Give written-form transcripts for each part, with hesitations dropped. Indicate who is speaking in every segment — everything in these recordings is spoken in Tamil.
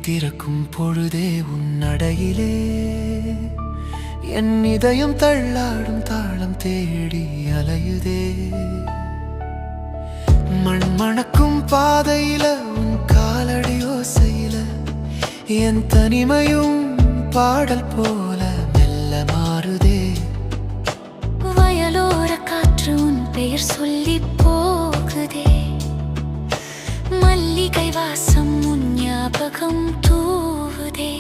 Speaker 1: திறக்கும் பொழுதே உன் நடையிலே என் இதயம் தள்ளாடும் தாளம் தேடி அலையுதே. மண் மணக்கும் பாதையில உன் காலடி ஓசையில என் தனிமையும் பாடல் போல மெல்ல மாறுதே.
Speaker 2: வயலோர காற்று உன் பெயர் சொல்லி போகுதே. மல்லிகை வாசம் உன் ஞாபகம் தூவுதே.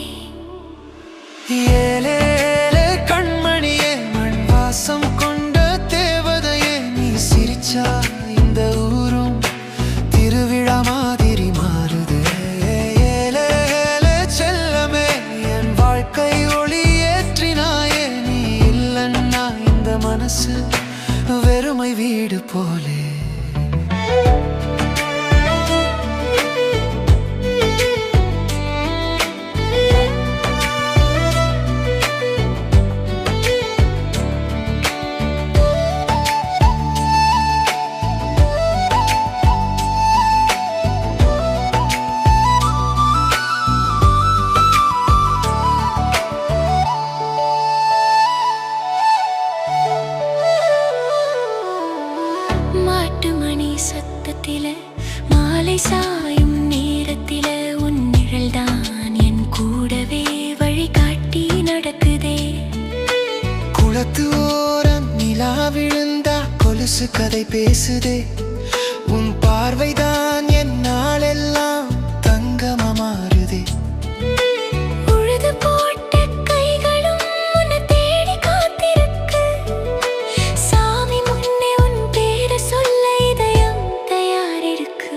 Speaker 1: ஏலே ஏலே கண்மணியே, மண் வாசம் கொண்ட தேவதையே, நீ சிரிச்சா இந்த ஊரும் திருவிழா மாதிரி மாறுதே. ஏலே ஏலே செல்லமே, என் வாழ்க்கை ஒளி ஏற்றினாயே, நீ இல்லன்னா இந்த மனசு வெறுமை வீடு போலே.
Speaker 2: மாட்டு மணி சத்தத்தில மாலை சாயும் நேரத்தில உன் நிழல்தான் என் கூடவே வழிகாட்டி நடக்குதே.
Speaker 1: குளத்து ஓரம் நிலா விழுந்தா கொலுசு கதை பேசுதே. உன் பார்வைதான் என் நாளெல்லாம் தங்கமா மாறுதே.
Speaker 2: உழுது போட்ட கைகளும் உன்னை தேடி காத்திருக்கு. சாமி முன்னே உன் பேரை சொல்ல இதயம் தயாரிருக்கு.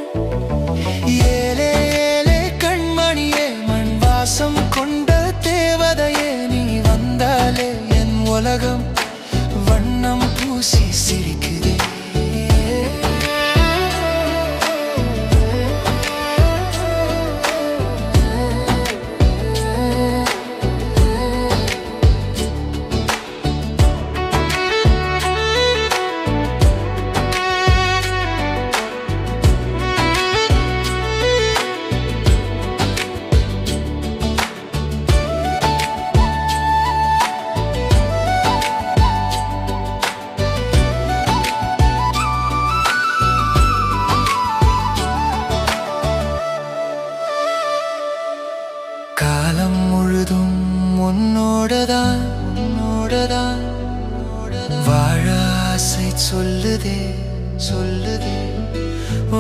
Speaker 1: ஏலே ஏலே கண்மணியே, மண் வாசம் கொண்ட தேவதையே, நீ வந்தாலே என் உலகம் வண்ணம் பூசி சிரிக்குதே. காலம் முழுதும் உன்னோடதான் வாழ ஆசை சொல்லுதே சொல்லுதே.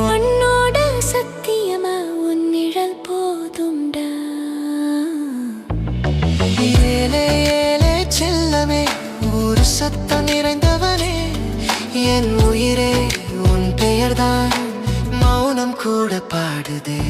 Speaker 2: உன்னோட சத்தியமா உன் நிழல் போதும்டா.
Speaker 1: ஏலே ஏலே செல்லமே, ஒரு சத்தம் நிறைந்தவனே, என் உயிரே உன் பெயர்தான் மௌனம் கூட பாடுதே.